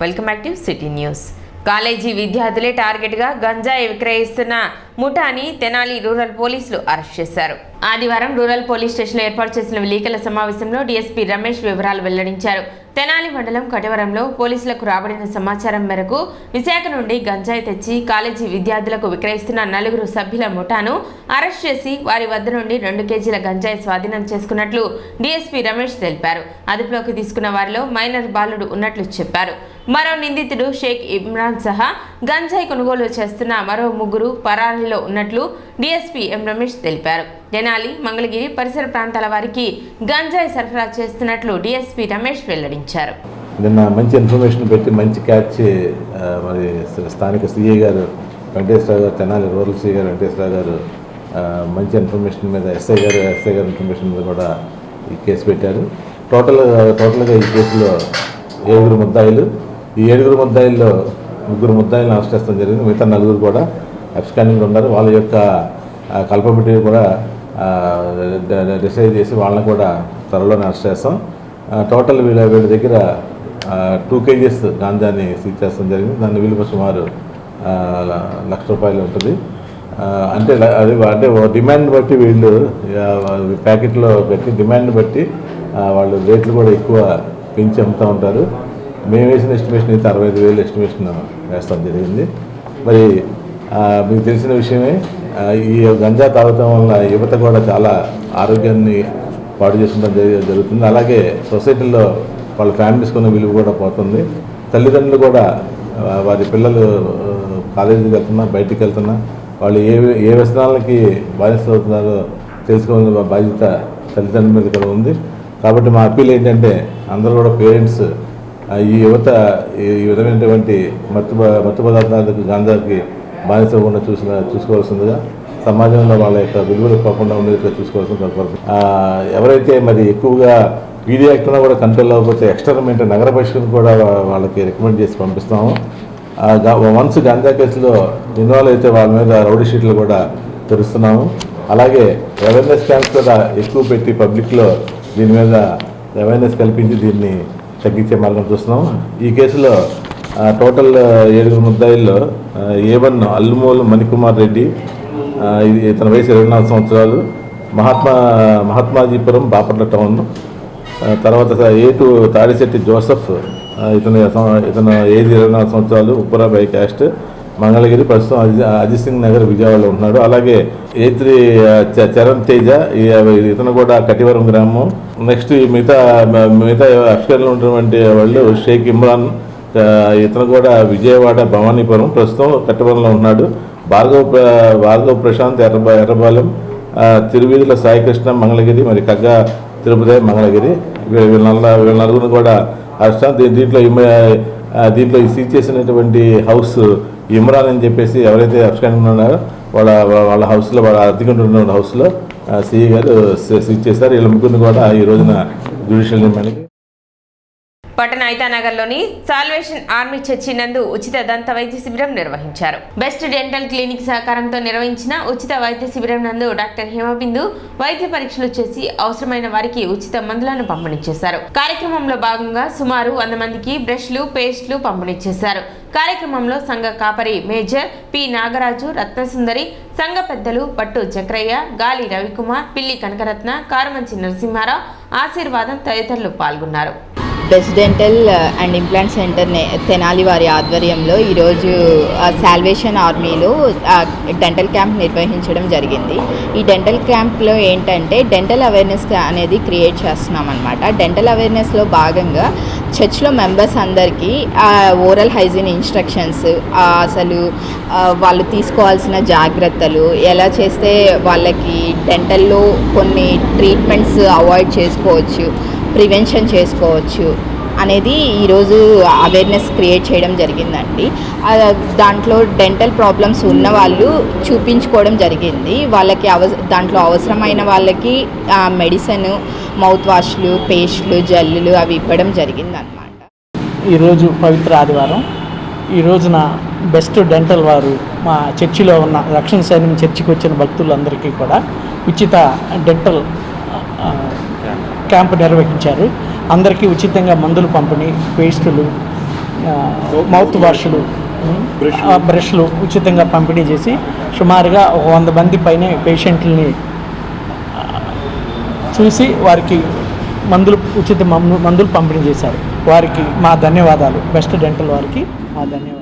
Welcome back to city news. College విద్యార్థులే టార్గెట్గా గంజాయి విక్రయిస్తున్న ముఠాని తెనాలి రూరల్ పోలీసులు అరెస్ట్ చేశారు. ఆదివారం రూరల్ పోలీస్ స్టేషన్లో ఏర్పాటు చేసిన విలేకరుల సమావేశంలో డీఎస్పీ రమేష్ వివరాలు వెల్లడించారు. తెనాలి మండలం కటివరంలో పోలీసులకు రాబడిన సమాచారం మేరకు విశాఖ నుండి గంజాయి తెచ్చి కాలేజీ విద్యార్థులకు విక్రయిస్తున్న 4 సభ్యుల ముఠాను అరెస్ట్ చేసి వారి వద్ద నుండి 2 కేజీల గంజాయి స్వాధీనం చేసుకున్నట్లు డీఎస్పీ రమేష్ తెలిపారు. అదుపులోకి తీసుకున్న వారిలో మైనర్ బాలుడు ఉన్నట్లు చెప్పారు. మరో నిందితుడు షేక్ ఇమ్రాన్ సహా గంజాయి కొనుగోలు చేస్తున్న మరో 3 పరారీలో ఉన్నట్లు డీఎస్పీ ఎం రమేష్ తెలిపారు. తెనాలి, మంగళగిరి పరిసర ప్రాంతాల వారికి గంజాయి సరఫరా చేస్తున్నట్లు డీఎస్పీ రమేష్ వెల్లడించారు. నిన్న మంచి ఇన్ఫర్మేషన్ పెట్టి మంచి క్యాచ్ మరి స్థానిక సీఏ గారు వెంకటేశ్వర గారు, తెనాలి రూరల్ సీఏ గారు వెంకటేశ్వర గారు మంచి ఇన్ఫర్మేషన్ మీద ఎస్ఐ గారు ఇన్ఫర్మేషన్ మీద కూడా ఈ కేసు పెట్టారు. టోటల్గా ఈ కేసులో 7 ముద్దాయిలు. ఈ 7 ముద్దాయిల్లో 3 ముద్దాయిలను అరెస్ట్ చేస్తాం జరిగింది. మిగతా 4 కూడా అబ్స్కాండింగ్ ఉన్నారు. వాళ్ళ యొక్క కల్పబిలిటీ కూడా డిసైడ్ చేసి వాళ్ళని కూడా త్వరలోనే అరెస్ట్ చేస్తాం. టోటల్ వీళ్ళ దగ్గర 2 కేజీస్ గాంజాని సీజ్ చేస్తాం జరిగింది. దాని విలువ సుమారు ₹1,00,000 ఉంటుంది. అంటే డిమాండ్ బట్టి వీళ్ళు ప్యాకెట్లో పెట్టి డిమాండ్ బట్టి వాళ్ళు రేట్లు కూడా ఎక్కువ పెంచి అమ్ముతూ ఉంటారు. మేము వేసిన ఎస్టిమేషన్ అయితే 65,000 ఎస్టిమేషన్ వేస్తాం జరిగింది. మరి మీకు తెలిసిన విషయమే, ఈ గంజా తాగటం వల్ల యువత కూడా చాలా ఆరోగ్యాన్ని పాడు చేసుకుంటం జరుగుతుంది. అలాగే సొసైటీలో వాళ్ళ ఫ్యామిలీస్ కొన్న విలువ కూడా పోతుంది. తల్లిదండ్రులు కూడా వారి పిల్లలు కాలేజీకి వెళ్తున్నా, బయటికి వెళ్తున్నా వాళ్ళు ఏ వ్యసనాలకి బాధ్యత అవుతున్నారో తెలుసుకోవాల్సిన బాధ్యత తల్లిదండ్రుల మీద కూడా ఉంది. కాబట్టి మా అప్పీల్ ఏంటంటే అందరూ కూడా పేరెంట్స్ ఈ యువత ఈ విధమైనటువంటి మత్తు పదార్థాలకు గాంజాకి బాధ్యత అవ్వకుండా చూసుకోవాల్సిందిగా, సమాజంలో వాళ్ళ యొక్క విలువలు పోకుండా ఉండేట్టుగా చూసుకోవాల్సింది. ఎవరైతే మరి ఎక్కువగా పీడీ యాక్ట్లో కూడా కంట్రోల్ అవ్వకపోతే ఎక్స్టర్మెంట్ నగర పరిషత్ను కూడా వాళ్ళకి రికమెండ్ చేసి పంపిస్తాము. వన్స్ గాంజా కేసులో ఇన్వాల్వ్ అయితే వాళ్ళ మీద రౌడీ షీట్లు కూడా తెరుస్తున్నాము. అలాగే అవేర్నెస్ క్యాంప్స్ కూడా ఎక్కువ పెట్టి పబ్లిక్లో దీని మీద అవేర్నెస్ కల్పించి దీన్ని తగ్గించే మార్గం చూస్తున్నాం. ఈ కేసులో టోటల్ 7 ముద్దాయిల్లో A1 అల్లుమూలు మణికుమార్ రెడ్డి, ఇతని వయసు 24 సంవత్సరాలు, మహాత్మాజీపురం బాపట్ల టౌన్. తర్వాత A2 తాడిశెట్టి జోసఫ్, ఇతను ఏజ్ 24 సంవత్సరాలు, ఉప్పురా బై క్యాస్ట్, మంగళగిరి, ప్రస్తుతం అజిత్ సింగ్ నగర్ విజయవాడలో ఉంటున్నాడు. అలాగే A3 చరణ్ తేజ, ఇతను కూడా కటివరం గ్రామం. నెక్స్ట్ మిగతా అఫ్ఘన్లో ఉన్నటువంటి వాళ్ళు షేక్ ఇమ్రాన్, ఇతను కూడా విజయవాడ భవానీపురం, ప్రస్తుతం కటివరంలో ఉన్నాడు. భార్గవ్ ప్రశాంత్ ఎర్రబాలెం, తిరువీధుల సాయికృష్ణ మంగళగిరి, మరి కగ్గా తిరుపతి మంగళగిరి. వీళ్ళ 4 కూడా అరెస్ట్. దీంట్లో సీజ్ చేసినటువంటి హౌస్ ఇమ్రాన్ అని చెప్పేసి ఎవరైతే అఫ్ఘన్ ఉన్నారో వాళ్ళ హౌస్లో, వాళ్ళ అద్దెకుంటున్న హౌస్లో సిఐ గారు సీజ్ చేశారు. వీళ్ళ 3 కూడా ఈ రోజున జ్యుడిషియల్ రిమాండ్కి. పట్టణ ఐతానగర్లోని సాల్వేషన్ ఆర్మీ చర్చి నందు ఉచిత దంత వైద్య శిబిరం నిర్వహించారు. బెస్ట్ డెంటల్ క్లినిక్ సహకారంతో నిర్వహించిన ఉచిత వైద్య శిబిరం నందు డాక్టర్ హిమబిందు వైద్య పరీక్షలు చేసి అవసరమైన వారికి ఉచిత మందులను పంపిణీ చేశారు. కార్యక్రమంలో భాగంగా సుమారు 100 మందికి బ్రష్లు, పేస్ట్లు పంపిణీ చేశారు. కార్యక్రమంలో సంఘ కాపరి మేజర్ పి నాగరాజు, రత్నసుందరి, సంఘ పెద్దలు పట్టు చక్రయ్య, గాలి రవికుమార్, పిల్లి కనకరత్న, కారుమంచి నరసింహారావు, ఆశీర్వాదం తదితరులు పాల్గొన్నారు. Best dental and implant centre Tenali వారి ఆధ్వర్యంలో ఈరోజు సాల్వేషన్ ఆర్మీలో డెంటల్ క్యాంప్ నిర్వహించడం జరిగింది. ఈ డెంటల్ క్యాంప్లో ఏంటంటే డెంటల్ అవేర్నెస్ అనేది క్రియేట్ చేస్తున్నాం అనమాట. డెంటల్ అవేర్నెస్లో భాగంగా చర్చ్లో మెంబర్స్ అందరికీ ఓరల్ హైజీన్ ఇన్స్ట్రక్షన్స్, అసలు వాళ్ళు తీసుకోవాల్సిన జాగ్రత్తలు, ఎలా చేస్తే వాళ్ళకి డెంటల్లో కొన్ని ట్రీట్మెంట్స్ అవాయిడ్ చేసుకోవచ్చు, ప్రివెన్షన్ చేసుకోవచ్చు అనేది ఈరోజు అవేర్నెస్ క్రియేట్ చేయడం జరిగిందండి. దాంట్లో డెంటల్ ప్రాబ్లమ్స్ ఉన్న వాళ్ళు చూపించుకోవడం జరిగింది. వాళ్ళకి దాంట్లో అవసరమైన వాళ్ళకి మెడిసిన్, మౌత్ వాష్లు, పేస్ట్లు, జల్లులు అవి ఇవ్వడం జరిగిందనమాట. ఈరోజు పవిత్ర ఆదివారం. ఈ రోజున బెస్ట్ డెంటల్ వారు మా చర్చిలో ఉన్న రక్షణ సైన్యం చర్చికి వచ్చిన భక్తులందరికీ కూడా ఉచిత డెంటల్ క్యాంపు నిర్వహించారు. అందరికీ ఉచితంగా మందులు పంపిణీ, పేస్టులు, మౌత్ వాష్లు, బ్రష్లు ఉచితంగా పంపిణీ చేసి సుమారుగా 100 మంది పైనే పేషెంట్లని చూసి వారికి ఉచిత మందులు పంపిణీ చేశారు. వారికి మా ధన్యవాదాలు. బెస్ట్ డెంటల్ వారికి మా ధన్యవాదాలు.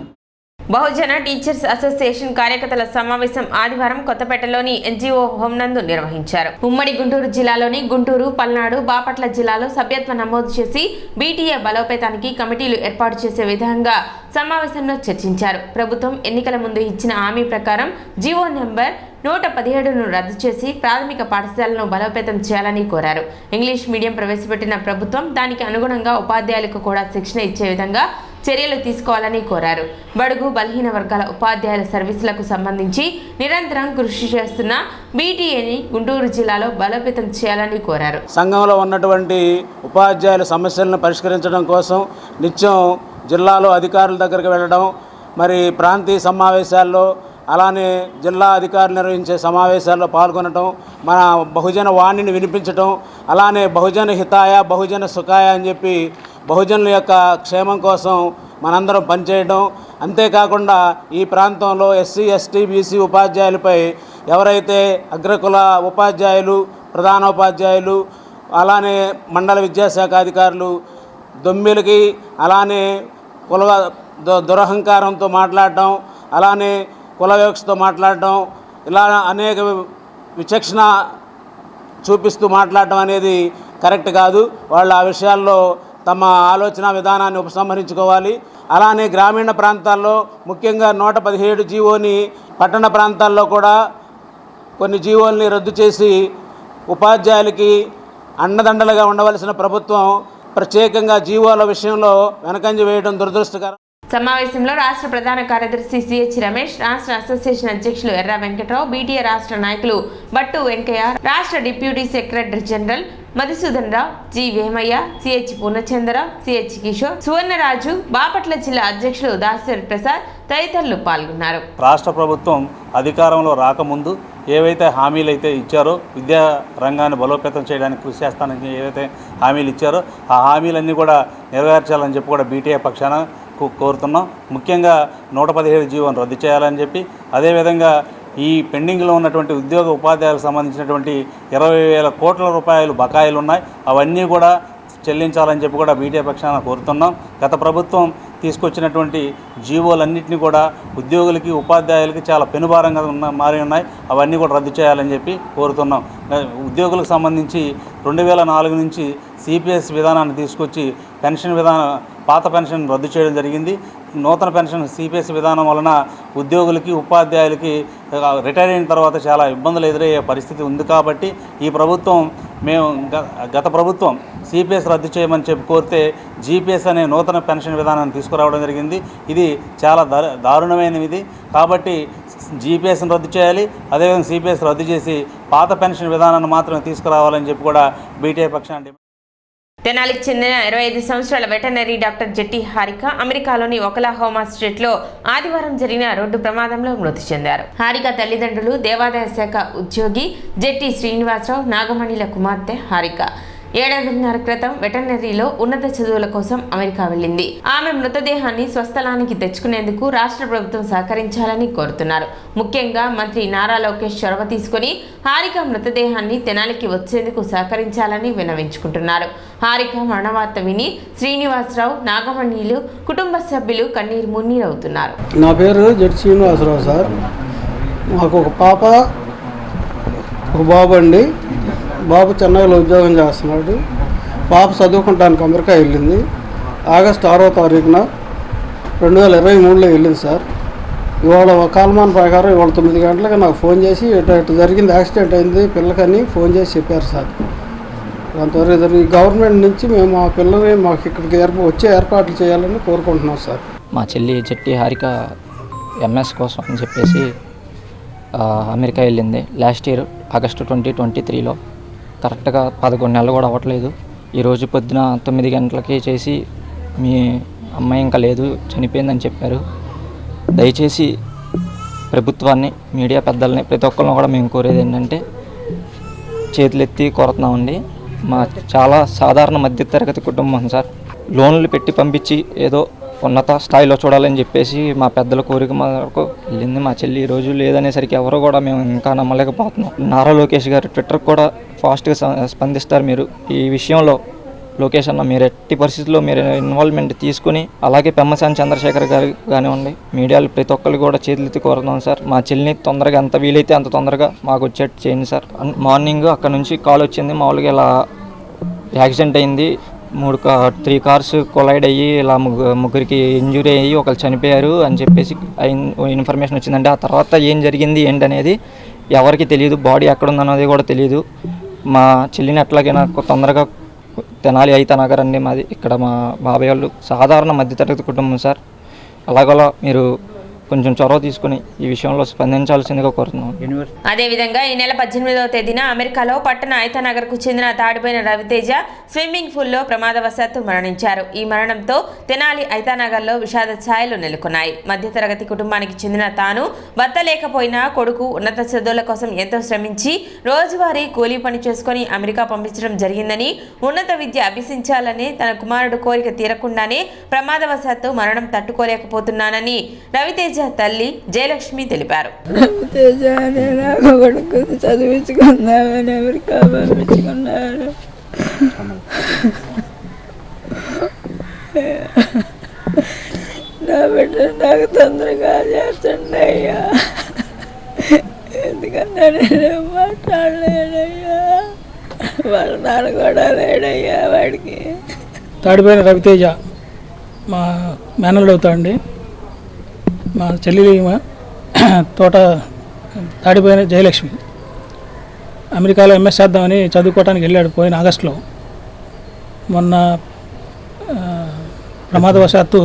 బహుజన టీచర్స్ అసోసియేషన్ కార్యకర్తల సమావేశం ఆదివారం కొత్తపేటలోని ఎన్జీఓ హోం నందు నిర్వహించారు. ఉమ్మడి గుంటూరు జిల్లాలోని గుంటూరు, పల్నాడు, బాపట్ల జిల్లాలో సభ్యత్వ నమోదు చేసి బీటీఏ బలోపేతానికి కమిటీలు ఏర్పాటు చేసే విధంగా సమావేశంలో చర్చించారు. ప్రభుత్వం ఎన్నికల ముందు ఇచ్చిన హామీ ప్రకారం జీవో నెంబర్ 117ను రద్దు చేసి ప్రాథమిక పాఠశాలను బలోపేతం చేయాలని కోరారు. ఇంగ్లీష్ మీడియం ప్రవేశపెట్టిన ప్రభుత్వం దానికి అనుగుణంగా ఉపాధ్యాయులకు కూడా శిక్షణ ఇచ్చే విధంగా చర్యలు తీసుకోవాలని కోరారు. బడుగు బలహీన వర్గాల ఉపాధ్యాయుల సర్వీసులకు సంబంధించి నిరంతరం కృషి చేస్తున్న బీటీఏని గుంటూరు జిల్లాలో బలోపేతం చేయాలని కోరారు. సంఘంలో ఉన్నటువంటి ఉపాధ్యాయుల సమస్యలను పరిష్కరించడం కోసం నిత్యం జిల్లాలో అధికారుల దగ్గరికి వెళ్ళడం, మరి ప్రాంతీయ సమావేశాల్లో అలానే జిల్లా అధికారులు నిర్వహించే సమావేశాల్లో పాల్గొనడం, మన బహుజన వాణిని వినిపించడం, అలానే బహుజన హితాయ బహుజన సుఖాయ అని చెప్పి బహుజనుల యొక్క క్షేమం కోసం మనందరం పనిచేయడం. అంతేకాకుండా ఈ ప్రాంతంలో ఎస్సీ, ఎస్టీ, బీసీ ఉపాధ్యాయులపై ఎవరైతే అగ్రకుల ఉపాధ్యాయులు, ప్రధానోపాధ్యాయులు, అలానే మండల విద్యాశాఖ అధికారులు దొమ్మిలకి అలానే కుల దురహంకారంతో మాట్లాడటం, అలానే కుల వివక్షతో మాట్లాడటం, ఇలా అనేక విచక్షణ చూపిస్తూ మాట్లాడటం అనేది కరెక్ట్ కాదు. వాళ్ళు ఆ విషయాల్లో తమ ఆలోచన విధానాన్ని ఉపసంహరించుకోవాలి. అలానే గ్రామీణ ప్రాంతాల్లో ముఖ్యంగా 117 జీవోని, పట్టణ ప్రాంతాల్లో కూడా కొన్ని జీవోల్ని రద్దు చేసి ఉపాధ్యాయులకి అండదండలుగా ఉండవలసిన ప్రభుత్వం ప్రత్యేకంగా జీవోల విషయంలో వెనకంజ వేయడం దురదృష్టకరం. సమావేశంలో రాష్ట్ర ప్రధాన కార్యదర్శి సిహెచ్ రమేష్, రాష్ట్ర అసోసియేషన్ అధ్యక్షులు ఎర్ర వెంకట్రావు, బీటీఏ రాష్ట్ర నాయకులు బట్టు వెంకయ్య, రాష్ట్ర deputy secretary general Madhusudan Rao, G Vemayya, CH Purnachandrarao, CH Kishore, Suvarnaraju, Bapatla జిల్లా అధ్యక్షులు దాసరి ప్రసాద్ తదితరులు పాల్గొన్నారు. రాష్ట్ర ప్రభుత్వం అధికారంలో రాకముందు ఏవైతే హామీలు అయితే ఇచ్చారో, విద్యా రంగాన్ని బలోపేతం చేయడానికి కృషి చేస్తానని ఏవైతే హామీలు ఇచ్చారో ఆ హామీలన్నీ కూడా నెరవేర్చాలని చెప్పి కూడా బీటీఏ పక్షాన కోరుతున్నాం. ముఖ్యంగా 117 జీవోను రద్దు చేయాలని చెప్పి, అదేవిధంగా ఈ పెండింగ్లో ఉన్నటువంటి ఉద్యోగ ఉపాధ్యాయులకు సంబంధించినటువంటి 20,000 కోట్ల రూపాయలు బకాయిలు ఉన్నాయి, అవన్నీ కూడా చెల్లించాలని చెప్పి కూడా బీటీఏ పక్షాన కోరుతున్నాం. గత ప్రభుత్వం తీసుకొచ్చినటువంటి జీవోలన్నింటినీ కూడా ఉద్యోగులకి, ఉపాధ్యాయులకి చాలా పెనుభారంగా మారి ఉన్నాయి, అవన్నీ కూడా రద్దు చేయాలని చెప్పి కోరుతున్నాం. ఉద్యోగులకు సంబంధించి 2004 నుంచి సిపిఎస్ విధానాన్ని తీసుకొచ్చి పెన్షన్ పాత పెన్షన్ రద్దు చేయడం జరిగింది. నూతన పెన్షన్ సిపిఎస్ విధానం వలన ఉద్యోగులకి, ఉపాధ్యాయులకి రిటైర్ అయిన తర్వాత చాలా ఇబ్బందులు ఎదురయ్యే పరిస్థితి ఉంది. కాబట్టి ఈ ప్రభుత్వం గత ప్రభుత్వం సిపిఎస్ రద్దు చేయమని చెప్పి కోరితే జీపీఎస్ అనే నూతన పెన్షన్ విధానాన్ని తీసుకురావడం జరిగింది. ఇది చాలా దారుణమైనది. కాబట్టి జీపీఎస్ని రద్దు చేయాలి, అదేవిధంగా సిపిఎస్ రద్దు చేసి పాత పెన్షన్ విధానాన్ని మాత్రమే తీసుకురావాలని చెప్పి కూడా బీటీఏ పక్షాన్ని. తెనాలికి చెందిన 25 సంవత్సరాల వెటర్నరీ డాక్టర్ జెట్టి హారిక అమెరికాలోని ఒకలాహోమా స్టేట్లో ఆదివారం జరిగిన రోడ్డు ప్రమాదంలో మృతి చెందారు. హారిక తల్లిదండ్రులు దేవాదాయ శాఖ ఉద్యోగి జెట్టి శ్రీనివాసరావు, నాగమణిల కుమార్తె హారిక 7.5 క్రితం వెటర్నరీలో ఉన్నత చదువుల కోసం అమెరికా వెళ్ళింది. ఆమె మృతదేహాన్ని స్వస్థలానికి తెచ్చుకునేందుకు రాష్ట్ర ప్రభుత్వం సహకరించాలని కోరుతున్నారు. ముఖ్యంగా మంత్రి నారా లోకేష్ చొరవ తీసుకుని హారిక మృతదేహాన్ని తెనాలికి వచ్చేందుకు సహకరించాలని విన్నవించుకుంటున్నారు. హారిక మరణవార్త విని శ్రీనివాసరావు, నాగమణిలు కుటుంబ సభ్యులు కన్నీరు మున్నీరవుతున్నారు. నా పేరు జెట్టి శ్రీనివాసరావు సార్. మాకు ఒక పాప, ఒక బాబు అండి. బాబు చెన్నైలో ఉద్యోగం చేస్తున్నాడు. పాప చదువుకుంటానికి అమెరికా వెళ్ళింది. ఆగస్టు 6వ తారీఖున 2023లో వెళ్ళింది సార్. ఇవాళ కాలమాన ప్రకారం ఇవాళ 9 గంటలకు నాకు ఫోన్ చేసి ఇటు జరిగింది, యాక్సిడెంట్ అయింది పిల్లకని ఫోన్ చేసి చెప్పారు సార్. అంతవరకు జరిగింది. గవర్నమెంట్ నుంచి మేము ఆ పిల్లని మాకు ఇక్కడికి వచ్చే ఏర్పాట్లు చేయాలని కోరుకుంటున్నాం సార్. మా చెల్లి జెట్టి హారిక ఎంఎస్ కోసం అని చెప్పేసి అమెరికా వెళ్ళింది లాస్ట్ ఇయర్ ఆగస్టు 2023లో. కరెక్ట్గా 11 నెలలు కూడా అవ్వట్లేదు. ఈరోజు పొద్దున 9 గంటలకి చేసి మీ అమ్మాయి ఇంకా లేదు, చనిపోయిందని చెప్పారు. దయచేసి ప్రభుత్వాన్ని, మీడియా పెద్దల్ని, ప్రతి ఒక్కరిని కూడా మేము కోరేది ఏంటంటే చేతులెత్తి కోరుతున్నామండి. మా చాలా సాధారణ మధ్యతరగతి కుటుంబం సార్. లోన్లు పెట్టి పంపించి ఏదో ఉన్నత స్థాయిలో చూడాలని చెప్పేసి మా పెద్దల కోరిక మేరకు వెళ్ళింది. మా చెల్లి ఈరోజు లేదనేసరికి ఎవరు కూడా మేము ఇంకా నమ్మలేకపోతున్నాం. నారా లోకేష్ గారు ట్విట్టర్కి కూడా ఫాస్ట్గా స్పందిస్తారు. మీరు ఈ విషయంలో లోకేష్ అన్న మీరు ఎట్టి పరిస్థితుల్లో మీరు ఇన్వాల్వ్మెంట్ తీసుకుని, అలాగే పెమ్మసాని చంద్రశేఖర్ గారు కానివ్వండి, మీడియాలు ప్రతి ఒక్కరు కూడా చేతులెత్తి కోరుతున్నాం సార్. మా చెల్లిని తొందరగా ఎంత వీలైతే అంత తొందరగా మాకు వచ్చేట్టు చేయండి సార్. మార్నింగ్ అక్కడ నుంచి కాల్ వచ్చింది, మామూలుగా ఇలా యాక్సిడెంట్ అయింది, 3 కార్స్ కొలైడ్ అయ్యి ఇలా ముగ్గురికి ఇంజురీ అయ్యి ఒకరు చనిపోయారు అని చెప్పేసి ఇన్ఫర్మేషన్ వచ్చిందంటే ఆ తర్వాత ఏం జరిగింది ఏంటనేది ఎవరికి తెలియదు. బాడీ ఎక్కడుందన్నది కూడా తెలియదు. మా చెల్లిని ఎట్లాగైనా తొందరగా తెనాలి అయితనగర్ అండి మాది. ఇక్కడ మా బాబాయ్ వాళ్ళు సాధారణ మధ్యతరగతి కుటుంబం సార్. అలాగలా మీరు కొంచెం చొరవ తీసుకుని ఈ విషయంలో స్పందించాల్సిందిగా కోరుతున్నాం. అదేవిధంగా ఈ నెల 18వ తేదీన అమెరికాలో పట్టణ ఐతనగర్కు చెందిన తాడిపోయిన రవితేజ స్విమ్మింగ్ పూల్లో ప్రమాదవశాత్తు మరణించారు. ఈ మరణంతో తెనాలి ఐతనగర్లో విషాద ఛాయలు నెలకొన్నాయి. మధ్యతరగతి కుటుంబానికి చెందిన తాను భర్త లేకపోయినా కొడుకు ఉన్నత చదువుల కోసం ఎంతో శ్రమించి రోజువారీ కూలీ పని చేసుకుని అమెరికా పంపించడం జరిగిందని, ఉన్నత విద్య అభ్యసించాలని తన కుమారుడు కోరిక తీరకుండానే ప్రమాదవశాత్తు మరణం తట్టుకోలేకపోతున్నానని రవితేజ తల్లి జయలక్ష్మి తెలిపారు. చదివించుకున్నామని అమెరికా పంపించుకున్నాను. నా బిడ్డ నాకు తొందరగా చేస్తుండే అయ్యా, ఎందుకన్నా నేను మాట్లాడలేడయ్యా, వాళ్ళ నాన్న కూడా లేడయ్యా వాడికి. తాడిపోయిన రవితేజ మా మేనల్లుడు అవుతాడండి. మా చెల్లి తోట తాడిపోయిన జయలక్ష్మి అమెరికాలో ఎంఎస్ చేద్దామని చదువుకోవడానికి వెళ్ళాడు పోయిన ఆగస్టులో. మొన్న ప్రమాదవశాత్తు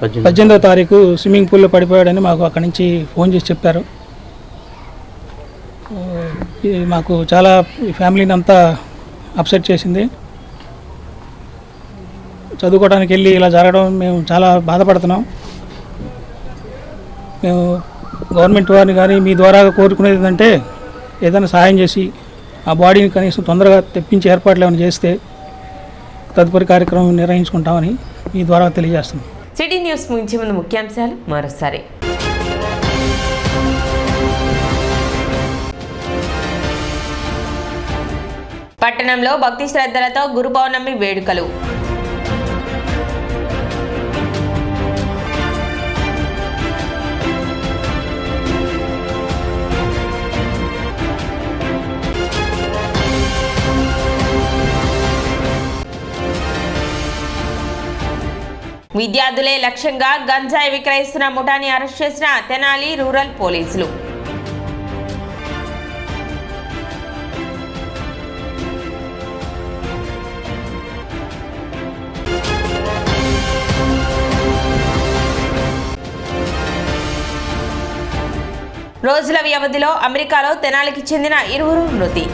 18వ తారీఖు స్విమ్మింగ్ పూల్లో పడిపోయాడని మాకు అక్కడి నుంచి ఫోన్ చేసి చెప్పారు. మాకు చాలా ఫ్యామిలీని అంతా అప్సెట్ చేసింది. చదువుకోవడానికి వెళ్ళి ఇలా జరగడం మేము చాలా బాధపడుతున్నాం. మేము గవర్నమెంట్ వారిని కానీ మీ ద్వారా కోరుకునేది ఏంటంటే ఏదైనా సహాయం చేసి ఆ బాడీని కనీసం తొందరగా తెప్పించి ఏర్పాట్లు ఏమైనా చేస్తే తదుపరి కార్యక్రమం నిర్వహించుకుంటామని మీ ద్వారా తెలియజేస్తున్నాం. సిటీ న్యూస్ ముగించే ముందు ముఖ్యాంశాలు మరోసారి. పట్టణంలో భక్తి శ్రద్ధలతో గురు పౌర్ణమి వేడుకలు. విద్యార్థులే లక్ష్యంగా గంజాయి విక్రయిస్తున్న ముఠాని అరెస్ట్ చేసిన తెనాలి రూరల్ పోలీసులు. రోజుల వ్యవధిలో అమెరికాలో తెనాలికి చెందిన 20 మృతి.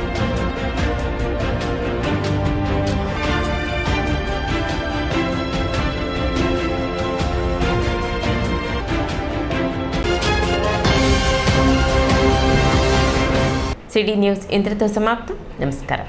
సిటీ న్యూస్ ఇంతటితో సమాప్తం. నమస్కారం.